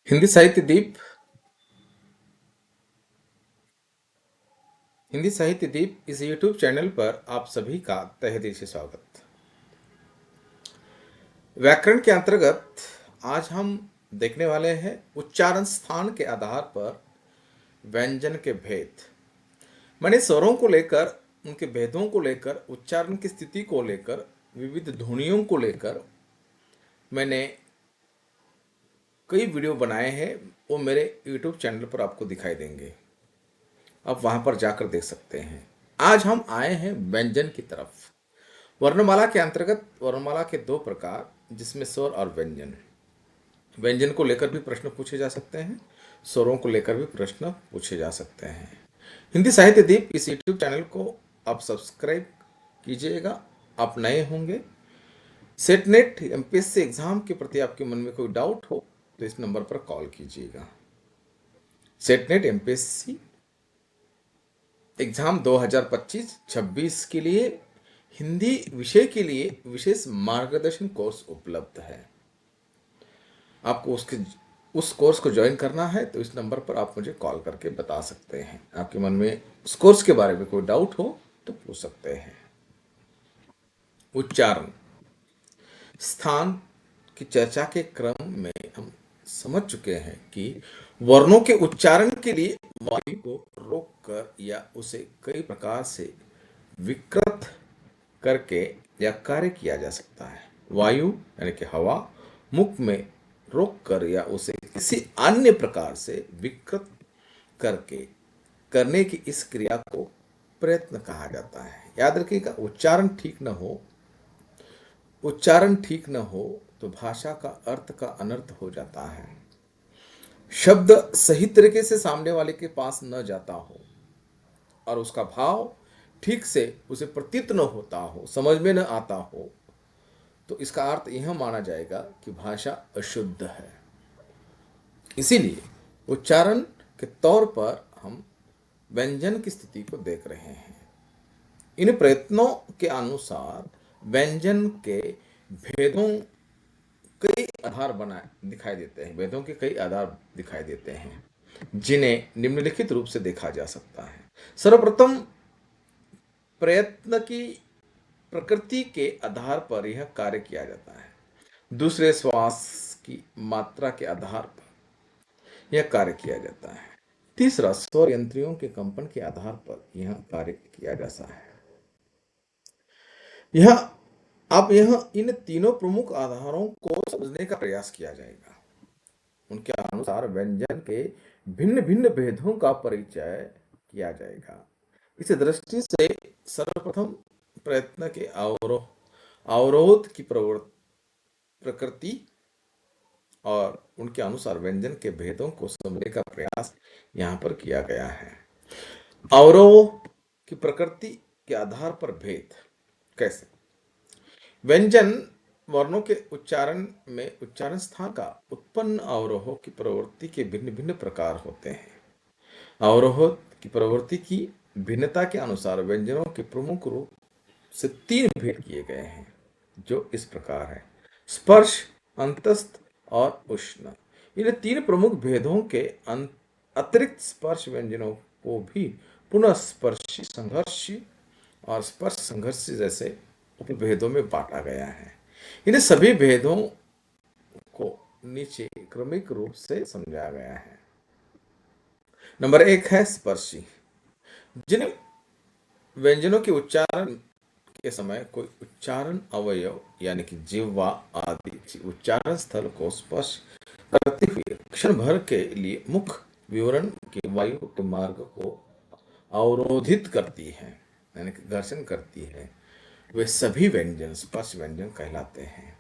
हिंदी साहित्य दीप हिंदी साहित्य दीप इस यूट्यूब चैनल पर आप सभी का तहे दिल से स्वागत। व्याकरण के अंतर्गत आज हम देखने वाले हैं उच्चारण स्थान के आधार पर व्यंजन के भेद। मैंने स्वरों को लेकर, उनके भेदों को लेकर, उच्चारण की स्थिति को लेकर, विविध ध्वनियों को लेकर मैंने कई वीडियो बनाए हैं। वो मेरे यूट्यूब चैनल पर आपको दिखाई देंगे, आप वहां पर जाकर देख सकते हैं। आज हम आए हैं व्यंजन की तरफ। वर्णमाला के अंतर्गत वर्णमाला के दो प्रकार, जिसमें स्वर और व्यंजन। व्यंजन को लेकर भी प्रश्न पूछे जा सकते हैं, स्वरों को लेकर भी प्रश्न पूछे जा सकते हैं। हिंदी साहित्य दीप इस यूट्यूब चैनल को आप सब्सक्राइब कीजिएगा। आप नए होंगे, सेटनेट एमपीएससी एग्जाम के प्रति आपके मन में कोई डाउट हो तो इस नंबर पर कॉल कीजिएगा। सेटनेट एमपीएससी एग्जाम 2025-26 के लिए हिंदी विषय के लिए विशेष मार्गदर्शन कोर्स उपलब्ध है। आपको उस कोर्स को ज्वाइन करना है तो इस नंबर पर आप मुझे कॉल करके बता सकते हैं। आपके मन में उस कोर्स के बारे में कोई डाउट हो तो पूछ सकते हैं। उच्चारण स्थान की चर्चा के क्रम में हम समझ चुके हैं कि वर्णों के उच्चारण के लिए वायु को रोक कर या उसे कई प्रकार से विकृत करके या कार्य किया जा सकता है। वायु यानी कि हवा मुख में रोक कर या उसे किसी अन्य प्रकार से विकृत करके करने की इस क्रिया को प्रयत्न कहा जाता है। याद रखिएगा, उच्चारण ठीक न हो तो भाषा का अर्थ का अनर्थ हो जाता है। शब्द सही तरीके से सामने वाले के पास न जाता हो और उसका भाव ठीक से उसे प्रतीत न होता हो, समझ में न आता हो, तो इसका अर्थ यह माना जाएगा कि भाषा अशुद्ध है। इसीलिए उच्चारण के तौर पर हम व्यंजन की स्थिति को देख रहे हैं। इन प्रयत्नों के अनुसार व्यंजन के भेदों कई आधार बनाए दिखाई देते हैं। वेदों के कई आधार दिखाई देते हैं जिन्हें निम्नलिखित रूप से देखा जा सकता है। सर्वप्रथम, प्रयत्न की प्रकृति के आधार पर यह कार्य किया जाता है। दूसरे, श्वास की मात्रा के आधार पर यह कार्य किया जाता है। तीसरा, स्वर यंत्रियों के कंपन के आधार पर यह कार्य किया जाता है। यह अब यह इन तीनों प्रमुख आधारों को समझने का प्रयास किया जाएगा। उनके अनुसार व्यंजन के भिन्न भिन्न भेदों का परिचय किया जाएगा। इस दृष्टि से सर्वप्रथम प्रयत्न के अवरोध की प्रकृति और उनके अनुसार व्यंजन के भेदों को समझने का प्रयास यहाँ पर किया गया है। अवरोह की प्रकृति के आधार पर भेद कैसे? व्यंजन वर्णों के उच्चारण में उच्चारण स्थान का उत्पन्न अवरोह की प्रवृत्ति के भिन्न भिन्न प्रकार होते हैं। अवरोह की प्रवृत्ति की भिन्नता के अनुसार व्यंजनों के प्रमुख रूप से तीन भेद किए गए हैं, जो इस प्रकार है: स्पर्श, अंतस्थ और उष्ण। इन तीन प्रमुख भेदों के अतिरिक्त स्पर्श व्यंजनों को भी पुनः स्पर्शी, संघर्षी और स्पर्श संघर्षी जैसे उपभेदों में बांटा गया है। इन सभी भेदों को नीचे क्रमिक रूप से समझाया गया है। नंबर एक है स्पर्शी। जिन व्यंजनों के उच्चारण के समय कोई उच्चारण अवयव यानी कि जिह्वा आदि उच्चारण स्थल को स्पर्श करते हुए क्षण भर के लिए मुख विवरण के वायु के मार्ग को अवरोधित करती है, यानी कि घर्षण करती है, वे सभी व्यंजन स्पर्श व्यंजन कहलाते हैं।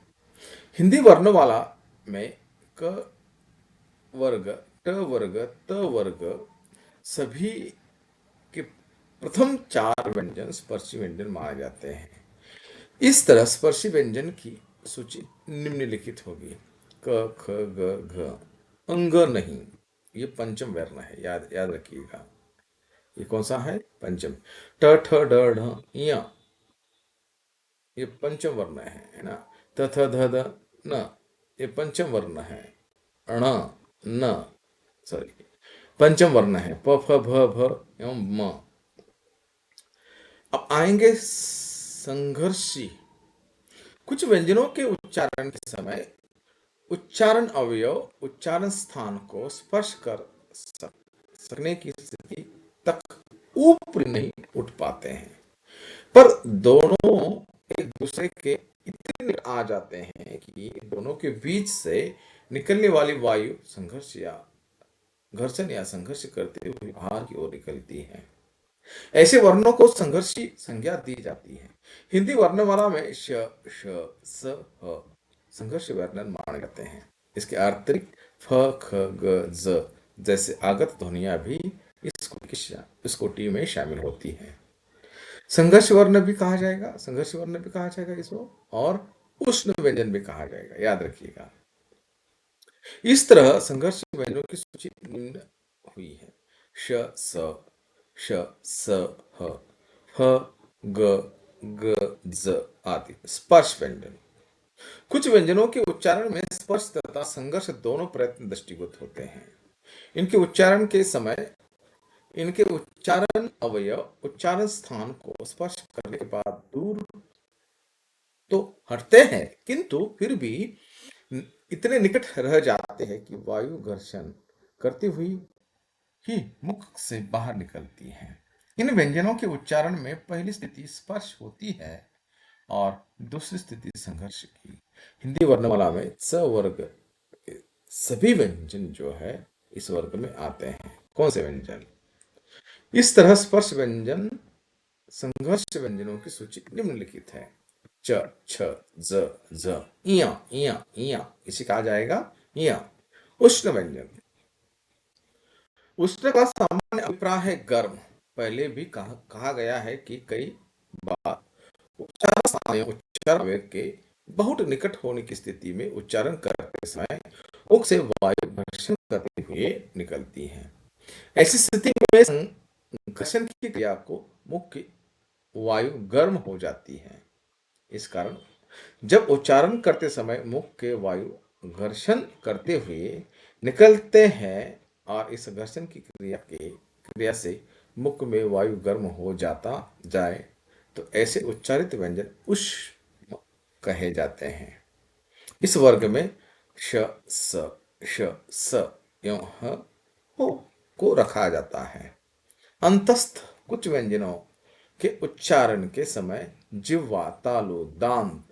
हिंदी वर्णमाला में क वर्ग, ट वर्ग, त वर्ग सभी के प्रथम चार व्यंजन स्पर्शी व्यंजन माने जाते हैं। इस तरह स्पर्शी व्यंजन की सूची निम्नलिखित होगी: क, ख, ग, घ। अंग नहीं, ये पंचम वर्ण है, याद याद रखिएगा। ये कौन सा है? पंचम। ट, ठ, ड, ढ, य, ये पंचम वर्ण है ना। त, थ, ध, द, न, ये पंचम वर्ण है। ण, न, सॉरी, पंचम वर्ण है प फ भ भ एवं म। अब आएंगे संघर्षी। कुछ व्यंजनों के उच्चारण के समय उच्चारण अवयव उच्चारण स्थान को स्पर्श कर सकने की स्थिति तक ऊपर नहीं उठ पाते हैं, पर दोनों एक दूसरे के इतने निकट आ जाते हैं कि दोनों के बीच से निकलने वाली वायु संघर्ष या घर्षण या संघर्ष करते हुए बाहर की ओर निकलती है। ऐसे वर्णों को संघर्षी संज्ञा दी जाती है। हिंदी वर्णमाला में श, श, स, ह संघर्ष वर्णन माने जाते हैं। इसके अतिरिक्त फ, ख, ग, ज जैसे आगत ध्वनियां भी इस कोटि में शामिल होती हैं। संघर्ष वर्ण भी कहा जाएगा, संघर्ष वर्ण भी कहा जाएगा इसको, और उष्ण व्यंजन भी कहा जाएगा, याद रखिएगा। इस तरह संघर्ष व्यंजनों की सूची निम्न हुई है। श, स, श, स, ह, फ, ग, ग, ज आदि स्पर्श व्यंजन। कुछ व्यंजनों के उच्चारण में स्पर्श तथा संघर्ष दोनों प्रयत्न दृष्टिगत होते हैं। इनके उच्चारण के समय इनके उच्चारण अवयव उच्चारण स्थान को स्पर्श करने के बाद दूर तो हटते हैं, किंतु फिर भी इतने निकट रह जाते हैं कि वायु घर्षण करती हुई ही मुख से बाहर निकलती है। इन व्यंजनों के उच्चारण में पहली स्थिति स्पर्श होती है और दूसरी स्थिति संघर्ष की। हिंदी वर्णमाला में स वर्ग के सभी व्यंजन जो है इस वर्ग में आते हैं। कौन से व्यंजन? इस तरह स्पर्श व्यंजन संघर्ष व्यंजनों की सूची निम्नलिखित है। च, छ, ज, झ, इया, इया, इया, इसे कहा जाएगा इया। उष्ण व्यंजन। उष्ण का सामान्य अभिप्राय है गर्म। पहले भी कहा गया है कि कई बार उच्चारण अवयव के बहुत निकट होने की स्थिति में उच्चारण करते समय मुख से वायु घर्षण करते हुए निकलती है। ऐसी स्थिति में घर्षण की क्रिया को मुख्य वायु गर्म हो जाती है। इस कारण जब उच्चारण करते समय मुख के वायु घर्षण करते हुए निकलते हैं और इस घर्षण की क्रिया से मुख में वायु गर्म हो जाता जाए तो ऐसे उच्चारित व्यंजन उष्म कहे जाते हैं। इस वर्ग में श, स, श, स एवं ह, हो को रखा जाता है। अंतस्थ कुछ व्यंजनों के उच्चारण के समय जिह्वा, तालु, दांत,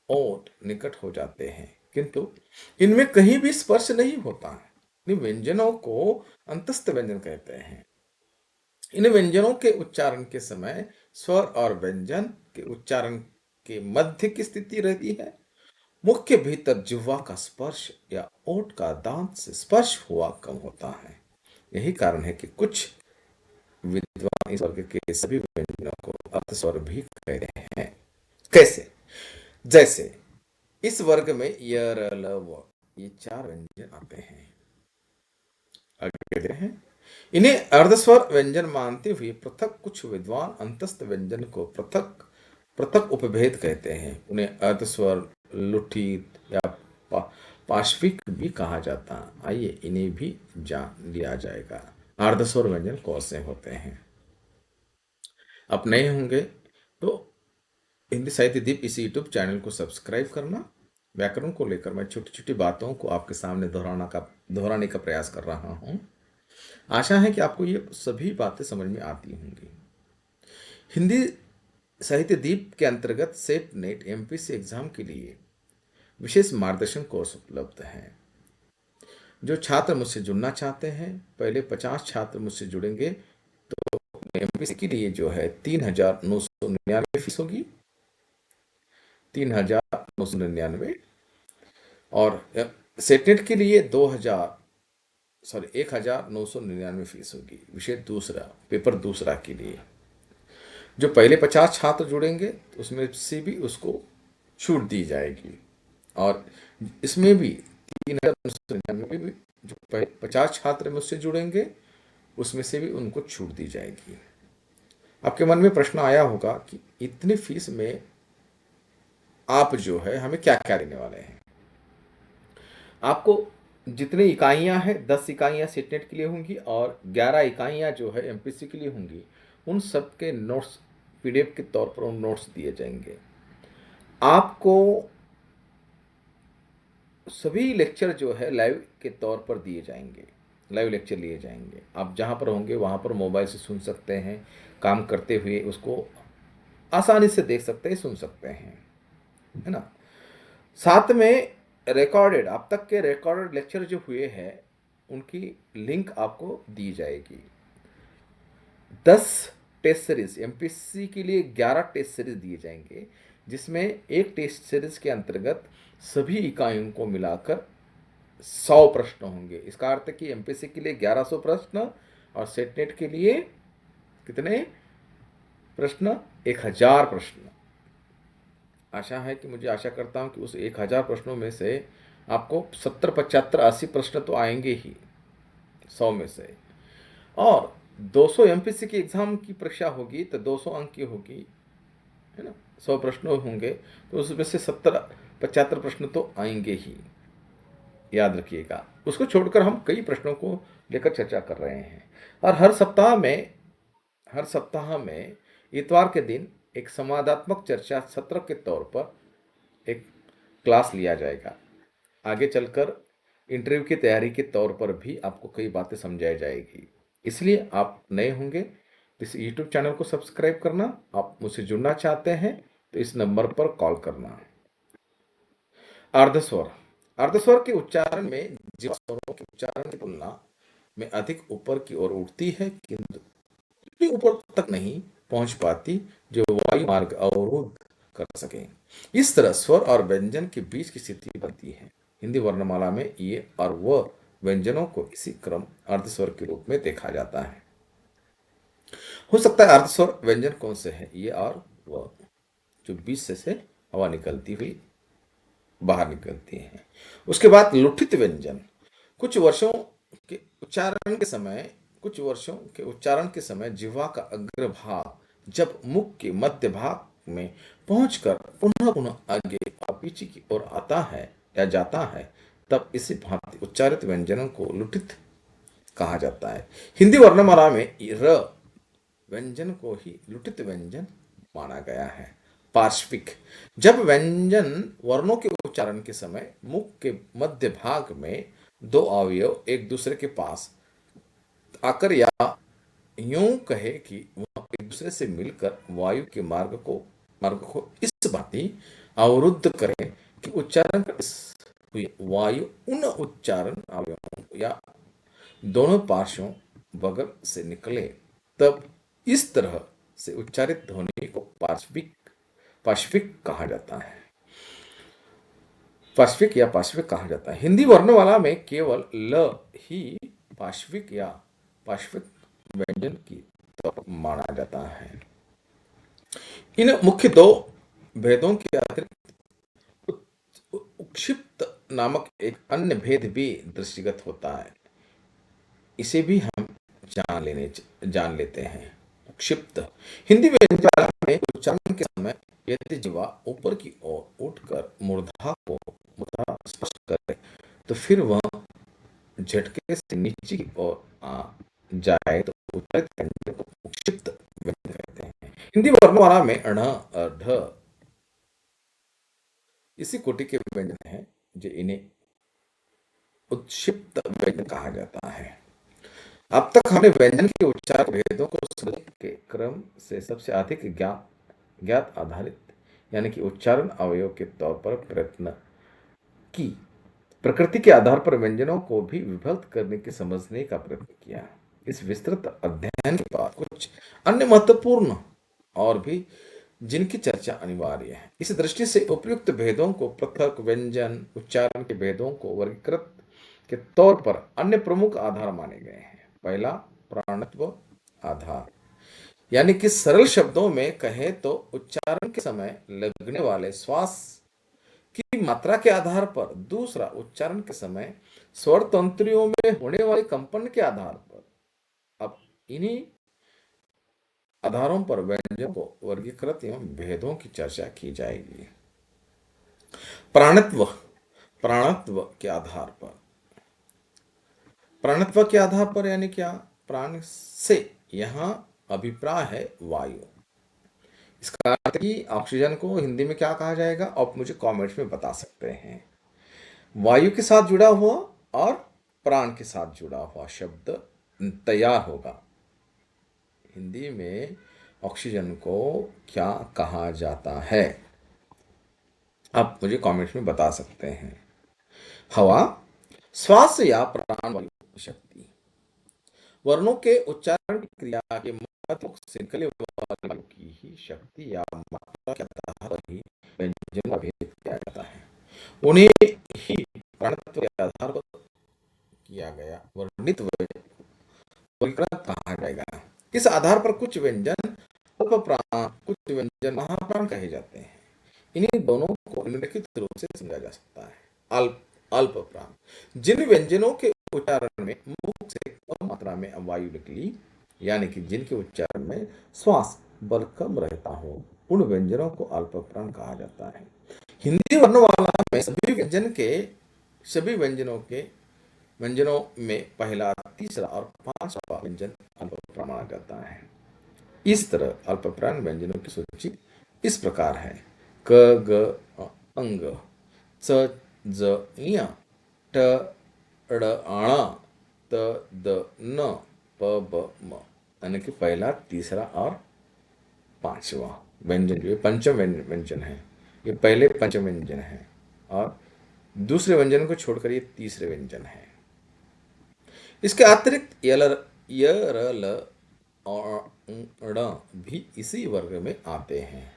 ओठ निकट हो जाते हैं, किंतु इनमें कहीं भी स्पर्श नहीं होता है। इन व्यंजनों को अंतस्थ व्यंजन कहते हैं। इन व्यंजनों के उच्चारण के समय स्वर और व्यंजन के उच्चारण के मध्य की स्थिति रहती है। मुख के भीतर जिह्वा का स्पर्श या ओठ का दांत से स्पर्श हुआ कम होता है। यही कारण है कि कुछ विद्वान इस वर्ग के सभी व्यंजनों को अर्धस्वर भी कहते हैं। कैसे? जैसे इस वर्ग में य, र, ल, व ये चार व्यंजन आते हैं। आगे देखते हैं। इन्हें अर्धस्वर व्यंजन मानते हुए पृथक कुछ विद्वान अंतस्थ व्यंजन को पृथक पृथक उपभेद कहते हैं। उन्हें अर्धस्वर, लुठित या पाश्विक भी कहा जाता है। आइए इन्हें भी जान लिया जाएगा। अर्धस्वर व्यंजन कौन से होते हैं? आप नए होंगे तो हिंदी साहित्य दीप इस यूट्यूब चैनल को सब्सक्राइब करना। व्याकरण को लेकर मैं छोटी छोटी बातों को आपके सामने दोहराने का प्रयास कर रहा हूँ। आशा है कि आपको ये सभी बातें समझ में आती होंगी। हिंदी साहित्य दीप के अंतर्गत सेट नेट एमपीसी एग्जाम के लिए विशेष मार्गदर्शन कोर्स उपलब्ध है। जो छात्र मुझसे जुड़ना चाहते हैं, पहले 50 छात्र मुझसे जुड़ेंगे तो एमपीसी के लिए जो है 3,999 फीस होगी, 3,999। और सेटनेट के लिए 1,999 फीस होगी, विषय दूसरा, पेपर दूसरा के लिए। जो पहले 50 छात्र जुड़ेंगे उसमें से भी उसको छूट दी जाएगी, और इसमें भी 3,999 भी जो 50 छात्र मुझसे जुड़ेंगे उसमें से भी उनको छूट दी जाएगी। आपके मन में प्रश्न आया होगा कि इतनी फीस में आप जो है हमें क्या क्या देने वाले हैं। आपको जितनी इकाइयां हैं, 10 इकाइयां सेटनेट के लिए होंगी और 11 इकाइयां जो है एमपीसी के लिए होंगी। उन सब के नोट्स पीडीएफ के तौर पर उन नोट्स दिए जाएंगे आपको। सभी लेक्चर जो है लाइव के तौर पर दिए जाएंगे, लाइव लेक्चर लिए जाएंगे। आप जहाँ पर होंगे वहाँ पर मोबाइल से सुन सकते हैं, काम करते हुए उसको आसानी से देख सकते हैं, सुन सकते हैं, है ना। साथ में रिकॉर्डेड, अब तक के रिकॉर्डेड लेक्चर जो हुए हैं उनकी लिंक आपको दी जाएगी। 10 टेस्ट सीरीज, एमपीसी के लिए 11 टेस्ट सीरीज दिए जाएंगे, जिसमें एक टेस्ट सीरीज के अंतर्गत सभी इकाइयों को मिलाकर 100 प्रश्न होंगे। इसका अर्थ है कि एमपीसी के लिए 1100 प्रश्न और सेटनेट के लिए कितने प्रश्न? 1000 प्रश्न। आशा है कि मुझे आशा करता हूं कि उस 1000 प्रश्नों में से आपको 70, 75, 80 प्रश्न तो आएंगे ही 100 में से। और 200 एमपीसी की एग्जाम की परीक्षा होगी तो 200 अंक की होगी, है ना। 100 प्रश्न होंगे तो उसमें से 70, 75 प्रश्न तो आएंगे ही, याद रखिएगा। उसको छोड़कर हम कई प्रश्नों को लेकर चर्चा कर रहे हैं। और हर सप्ताह में इतवार के दिन एक संवादात्मक चर्चा सत्र के तौर पर एक क्लास लिया जाएगा। आगे चलकर इंटरव्यू की तैयारी के तौर पर भी आपको कई बातें समझाई जाएगी। इसलिए आप नए होंगे तो इस यूट्यूब चैनल को सब्सक्राइब करना। आप मुझसे जुड़ना चाहते हैं तो इस नंबर पर कॉल करना। अर्धस्वर, अर्धस्वर के उच्चारण में जीवा स्वरों के उच्चारण की तुलना में अधिक ऊपर की ओर उठती है, किंतु इतनी ऊपर तक नहीं पहुंच पाती जो वायु मार्ग अवरोध कर सके। इस तरह स्वर और व्यंजन के बीच की स्थिति बनती है। हिंदी वर्णमाला में ये और व व्यंजनों को इसी क्रम अर्धस्वर के रूप में देखा जाता है। हो सकता है अर्धस्वर व्यंजन कौन से हैं? ये और व, जो बीच से हवा निकलती हुई बाहर निकलती हैं। उसके बाद लुठित व्यंजन, कुछ वर्षों के उच्चारण के समय कुछ वर्षों के उच्चारण के समय जिह्वा का अग्रभाग जब मुख के मध्य भाग में पहुंचकर पुनः पुनः आगे और पीछे की ओर आता है या जाता है, तब इसी भांति उच्चारित व्यंजनों को लुठित कहा जाता है। हिंदी वर्णमाला में र व्यंजन को ही लुटित व्यंजन माना गया है। पार्श्विक, जब व्यंजन वर्णों के उच्चारण के समय मुख के मध्य भाग में दो अवयव एक दूसरे के पास आकर या यूं कहे कि वह एक दूसरे से मिलकर वायु के मार्ग को इस भांति अवरुद्ध करें कि उच्चारण का हुई वायु उन उच्चारण अवयवों या दोनों पार्श्वों बगल से निकले, तब इस तरह से उच्चारित ध्वनि को पार्श्विक पार्श्विक कहा जाता है। पार्श्विक या पार्श्विक कहा जाता है। हिंदी वर्णमाला में केवल ल ही पार्श्विक या पार्श्विक व्यंजन की तौर पर माना जाता है। इन मुख्य दो भेदों के अतिरिक्त उक्षिप्त नामक एक अन्य भेद भी दृष्टिगत होता है। इसे भी हम जान लेते हैं। क्षिप्त, हिंदी व्यंजन में उच्चारण के समय यदि जिह्वा ऊपर की ओर उठकर मूर्धा स्पष्ट करे तो फिर वह झटके से नीचे की ओर आ जाए तो उच्चारित व्यंजन को उक्षिप्त व्यंजन कहते हैं। हिंदी वर्णमाला में अण और ढ इसी कोटि के व्यंजन हैं जो इन्हें उत्क्षिप्त व्यंजन कहा जाता है। अब तक हमने व्यंजन के उच्चार भेदों को समझने के क्रम से सबसे अधिक ज्ञात आधारित यानी कि उच्चारण अवयव के तौर पर प्रयत्न की प्रकृति के आधार पर व्यंजनों को भी विभक्त करने की समझने का प्रयत्न किया। इस विस्तृत अध्ययन के बाद कुछ अन्य महत्वपूर्ण और भी जिनकी चर्चा अनिवार्य है। इस दृष्टि से उपयुक्त भेदों को पृथक व्यंजन उच्चारण के भेदों को वर्गीकृत के तौर पर अन्य प्रमुख आधार माने गए हैं। पहला, प्राणत्व आधार, यानी कि सरल शब्दों में कहे तो उच्चारण के समय लगने वाले श्वास की मात्रा के आधार पर। दूसरा, उच्चारण के समय स्वर तंत्रियों में होने वाले कंपन के आधार पर। अब इन्हीं आधारों पर व्यंजनों को वर्गीकृत एवं भेदों की चर्चा की जाएगी। प्राणत्व, प्राणत्व के आधार पर प्राणत्व के आधार पर यानी क्या? प्राण से यहाँ अभिप्राय है वायु। इसका अर्थ कि ऑक्सीजन को हिंदी में क्या कहा जाएगा, आप मुझे कमेंट्स में बता सकते हैं। वायु के साथ जुड़ा हुआ और प्राण के साथ जुड़ा हुआ शब्द तैयार होगा। हिंदी में ऑक्सीजन को क्या कहा जाता है, आप मुझे कमेंट्स में बता सकते हैं। हवा, श्वास या प्राण वायु शक्ति। वर्णों के उच्चारण की क्रिया के महत्व से निकले वाली वायु की ही शक्ति या मात्रा के आधार पर ही व्यंजन का भेद किया जाता है। उन्हें ही प्राणत्व के आधार पर किया गया वर्णित वर्गीकरण कहा जाएगा। इस आधार पर कुछ व्यंजन अल्प प्राण, कुछ व्यंजन महाप्राण कहे जाते हैं। इन्हीं दोनों को निम्नलिखित रूप से समझा जा सकता है। अल्प अल्प प्राण, जिन व्यंजनों के उच्चारण में मुख से कम मात्रा में वायु निकली, यानी कि जिनके उच्चारण में श्वास बल कम रहता हो, उन व्यंजनों को अल्प प्राण कहा जाता है। हिंदी वर्णमाला में सभी व्यंजनों में पहला, तीसरा और पांचवा व्यंजन अल्प प्राण माना जाता है। इस तरह अल्प प्राण व्यंजनों की सूची इस प्रकार है: क ग अंग, च ज ञ, ट ड़ ण, त द न, प ब म। यानी कि पहला, तीसरा और पांचवा व्यंजन जो पंचम व्यंजन है, ये पहले पंचम व्यंजन है और दूसरे व्यंजन को छोड़कर ये तीसरे व्यंजन है। इसके अतिरिक्त य र ल और ण भी इसी वर्ग में आते हैं।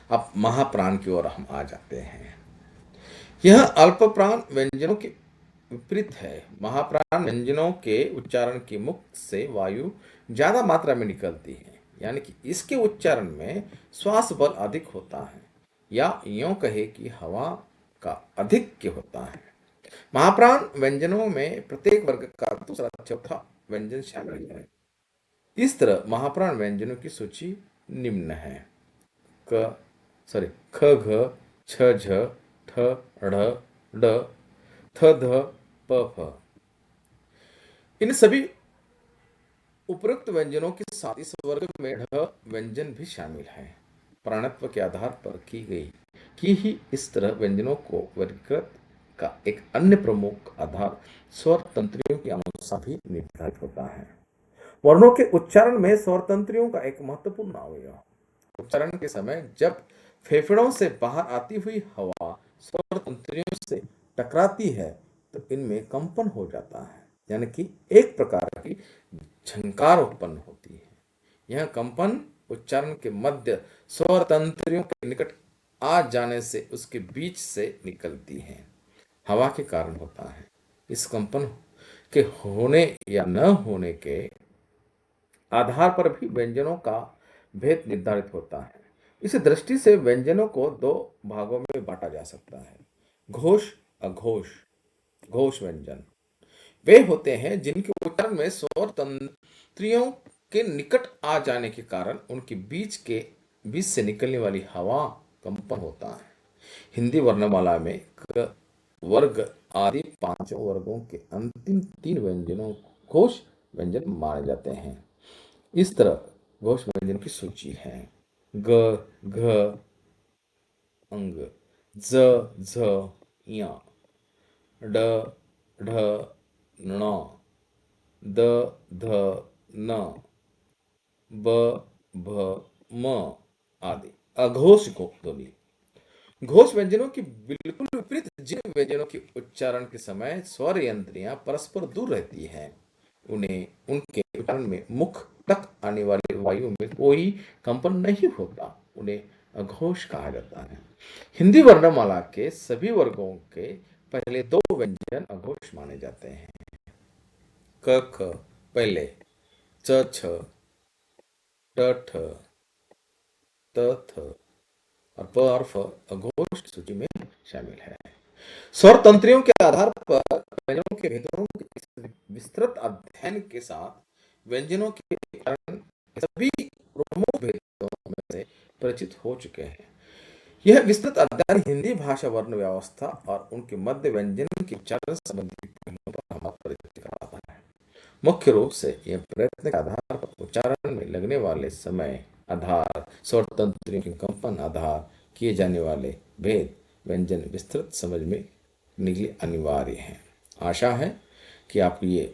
अब महाप्राण की ओर हम आ जाते हैं। यह अल्प प्राण व्यंजनों के विपरीत है। महाप्राण व्यंजनों के उच्चारण के मुख से वायु ज्यादा मात्रा में निकलती है, यानी कि इसके उच्चारण में श्वास बल अधिक होता है, या यूं कहे कि हवा का अधिक्य होता है। महाप्राण व्यंजनों में प्रत्येक वर्ग का दूसरा चौथा व्यंजन शामिल है। इस तरह महाप्राण व्यंजनों की सूची निम्न है: ख घ छ झ ठ ढ़ ड थ ध प फ। इन सभी उपरोक्त व्यंजनों के साथ इस वर्ग में ढ व्यंजन भी शामिल है। प्राणत्व के आधार पर की ही इस तरह व्यंजनों को वर्गीकृत का एक अन्य प्रमुख आधार स्वर तंत्रियों के अनुसार भी निर्धारित होता है। वर्णों के उच्चारण में स्वर तंत्रियों का एक महत्वपूर्ण अवयव। उच्चारण के समय जब फेफड़ों से बाहर आती हुई हवा स्वर तंत्रियों से टकराती है तो इनमें कंपन हो जाता है, यानी कि एक प्रकार की झंकार उत्पन्न होती है। यह कंपन उच्चारण के मध्य स्वर तंत्रियों के निकट आ जाने से उसके बीच से निकलती है, हवा के कारण होता है। इस कंपन के होने या न होने के आधार पर भी व्यंजनों का भेद निर्धारित होता है। इस दृष्टि से व्यंजनों को दो भागों में बांटा जा सकता है: घोष, अघोष। घोष व्यंजन वे होते हैं जिनके उच्चारण में स्वर तंत्रियों के निकट आ जाने के कारण उनके बीच से निकलने वाली हवा कंपन होता है। हिंदी वर्णमाला में क वर्ग आदि पांचों वर्गों के अंतिम तीन व्यंजनों घोष व्यंजन माने जाते हैं। इस तरह घोष व्यंजन की सूची है: ग घ अंग, ज झ ञ, ड ढ ण, द ध न, ब भ म आदि। अघोष ध्वनि घोष व्यंजनों की बिल्कुल विपरीत जिन व्यंजनों के उच्चारण के समय स्वर यंत्रियां परस्पर दूर रहती हैं, उन्हें उनके उच्चारण में मुख तक आने वाली वायु में कोई कंपन नहीं होता, उन्हें अघोष कहा जाता है। हिंदी वर्णमाला के सभी वर्गों के पहले दो व्यंजन अघोष माने जाते हैं: क ख पहले, च छ, ट ठ, त थ और प और फ अघोष की सूची में शामिल है। स्वर तंत्रियों के आधार पर व्यंजनों के भेदों के इस विस्तृत अध्ययन के साथ व्यंजनों के कारण सभी प्रमुख भेदों में से परिचित हो चुके हैं। यह विस्तृत अध्ययन हिंदी भाषा वर्ण व्यवस्था और उनके मध्य व्यंजन के उच्चारण संबंधी पहलुओं पर हमारा परिचय मुख्य रूप से यह प्रयत्न के आधार पर उच्चारण में लगने वाले समय आधार, स्वर तंत्रियों के कंपन आधार किए जाने वाले भेद व्यंजन विस्तृत समझ में निकले अनिवार्य है। आशा है कि आप ये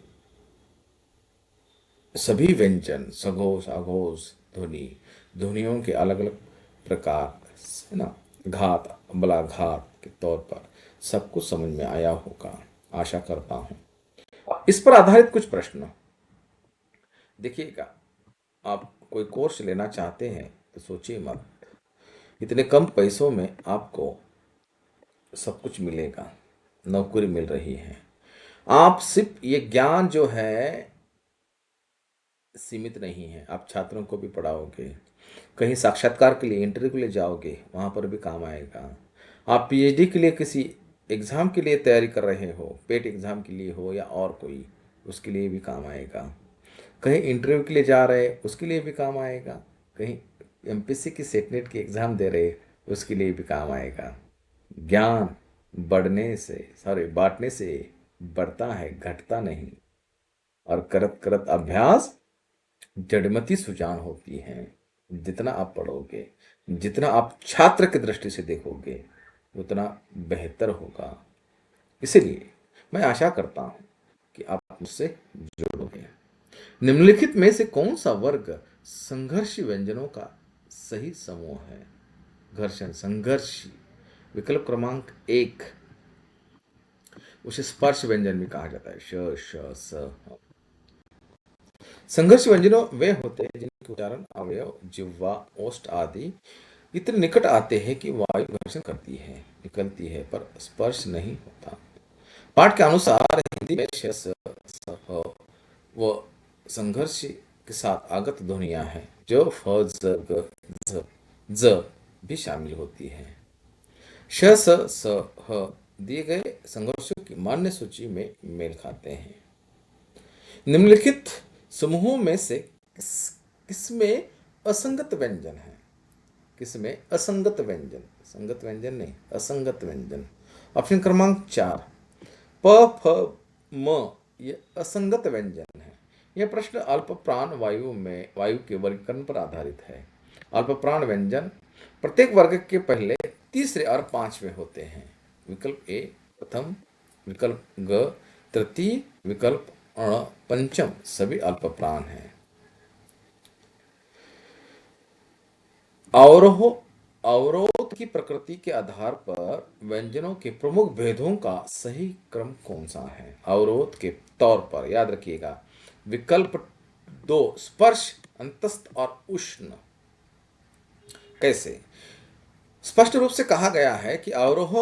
सभी व्यंजन सघोष आघोष ध्वनि ध्वनियों के अलग अलग प्रकार है ना, घात बलाघात के तौर पर सब कुछ समझ में आया होगा, आशा करता हूँ। इस पर आधारित कुछ प्रश्न देखिएगा। आप कोई कोर्स लेना चाहते हैं तो सोचिए मत, इतने कम पैसों में आपको सब कुछ मिलेगा, नौकरी मिल रही है। आप सिर्फ ये ज्ञान जो है सीमित नहीं है, आप छात्रों को भी पढ़ाओगे, कहीं साक्षात्कार के लिए इंटरव्यू के लिए जाओगे वहाँ पर भी काम आएगा। आप पीएचडी के लिए किसी एग्ज़ाम के लिए तैयारी कर रहे हो, पेट एग्ज़ाम के लिए हो या और कोई, उसके लिए भी काम आएगा। कहीं इंटरव्यू के लिए जा रहे उसके लिए भी काम आएगा। कहीं एमपीएससी की सेट नेट की एग्ज़ाम दे रहे उसके लिए भी काम आएगा। ज्ञान बढ़ने से सॉरी बांटने से बढ़ता है, घटता नहीं। और करत करत अभ्यास जड़मती सुजान होती है। जितना आप पढ़ोगे, जितना आप छात्र की दृष्टि से देखोगे, उतना बेहतर होगा। इसीलिए मैं आशा करता हूँ कि आप मुझसे जुड़ोगे। निम्नलिखित में से कौन सा वर्ग संघर्षी व्यंजनों का सही समूह है? घर्षण संघर्षी। विकल्प क्रमांक 1, उसे स्पर्श व्यंजन भी कहा जाता है, श श स ह। संघर्ष व्यंजनों वे होते हैं जिनके उच्चारण अवयव जिह्वा ओष्ठ आदि इतने निकट आते हैं कि वायु घर्षण करती है, निकलती है, पर स्पर्श नहीं होता। पाठ के अनुसार हिंदी में श स स ह व संघर्ष के साथ आगत ध्वनियां हैं जो फ ज ग झ ज भी शामिल होती है। श स स ह दिए गए संघर्षों की मान्य सूची में मेल खाते हैं। निम्नलिखित समूहों में से किसमें असंगत व्यंजन है? किसमें असंगत व्यंजन, संगत व्यंजन नहीं, असंगत व्यंजन। ऑप्शन क्रमांक 4, प फ म ये असंगत व्यंजन है। यह प्रश्न अल्प प्राण वायु के वर्गीकरण पर आधारित है। अल्प प्राण व्यंजन प्रत्येक वर्ग के पहले, तीसरे और पांचवें होते हैं। विकल्प ए प्रथम, विकल्प ग तृतीय, विकल्प अण पंचम सभी अल्प प्राण हैं। अवरोह अवरोध की प्रकृति के आधार पर व्यंजनों के प्रमुख भेदों का सही क्रम कौन सा है? अवरोध के तौर पर याद रखिएगा। विकल्प 2 स्पर्श अंतस्थ और उष्ण। कैसे? स्पष्ट रूप से कहा गया है कि अवरोह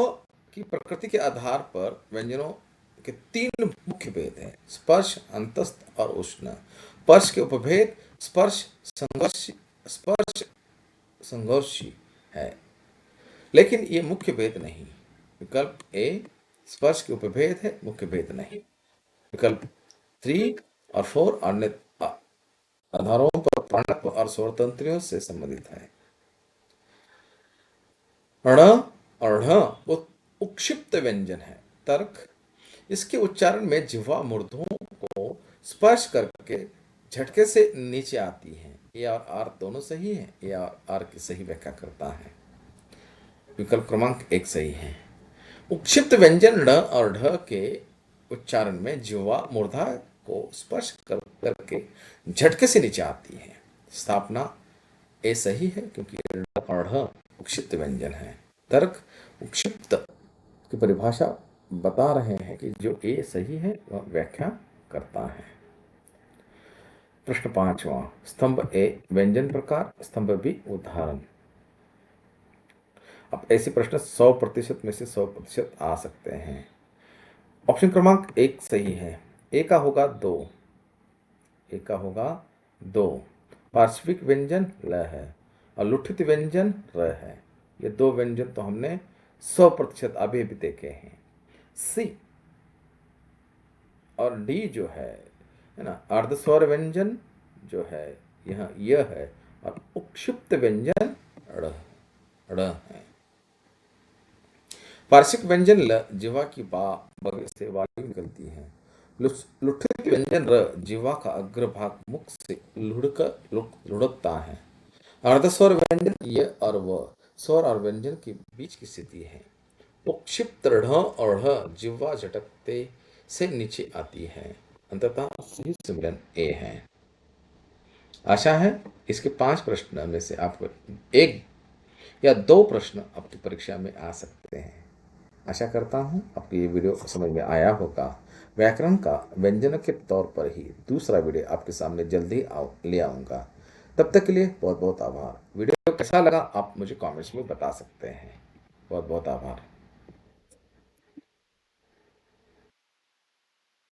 की प्रकृति के आधार पर व्यंजनों के 3 मुख्य भेद हैं, स्पर्श अंतस्थ और उष्ण। स्पर्श के उपभेद स्पर्श संघर्षी है, लेकिन ये मुख्य भेद नहीं। विकल्प ए स्पर्श के उपभेद है, मुख्य भेद नहीं। विकल्प 3 और 4 अन्य आधारों पर प्राणत्व और स्वतंत्रियों से संबंधित है। ण और ढ वो उक्षिप्त व्यंजन है। तर्क, इसके उच्चारण में जिह्वा मूर्धों को स्पर्श करके झटके से नीचे आती है। ए और आर दोनों सही है, ए और आर की सही व्याख्या करता है। विकल्प क्रमांक 1 सही है। उक्षिप्त व्यंजन ण और ढ के उच्चारण में जिह्वा मूर्धा को स्पर्श करके झटके से नीचे आती है। स्थापना ए सही है क्योंकि ण और ढ उक्षिप्त व्यंजन है। तर्क, उक्षिप्त की परिभाषा बता रहे हैं कि जो ए सही है वह व्याख्या करता है। प्रश्न 5वां, स्तंभ ए व्यंजन प्रकार, स्तंभ बी उदाहरण। अब ऐसे प्रश्न 100% में से 100% आ सकते हैं। ऑप्शन क्रमांक 1 सही है। ए का होगा 2, ए का होगा 2। पार्श्विक व्यंजन ल है और लुठित व्यंजन र है। ये 2 व्यंजन तो हमने 100% अभी भी देखे हैं। सी और डी जो है ना, अर्धस्वर व्यंजन जो है यहाँ यह है, और उक्षिप्त व्यंजन ड़ ड़ है। पार्श्विक व्यंजन ल जिह्वा की बगल से वायु निकलती है। लुठित व्यंजन र जीवा का अग्रभाग मुख से लुढ़कता है। अर्धस्वर व्यंजन य और व स्वर और व्यंजन के बीच की स्थिति है। उपक्षिप्त ढ और ढ जिह्वा झटकते से नीचे आती है। अंततः सही सम्मिलन ए है। आशा है इसके 5 प्रश्न में से आपको 1 या 2 प्रश्न आपकी परीक्षा में आ सकते हैं। आशा करता हूँ आपको ये वीडियो समझ में आया होगा। व्याकरण का व्यंजन के तौर पर ही दूसरा वीडियो आपके सामने जल्दी ले आऊँगा। तब तक के लिए बहुत बहुत आभार। वीडियो कैसा लगा आप मुझे कमेंट्स में बता सकते हैं। बहुत बहुत आभार।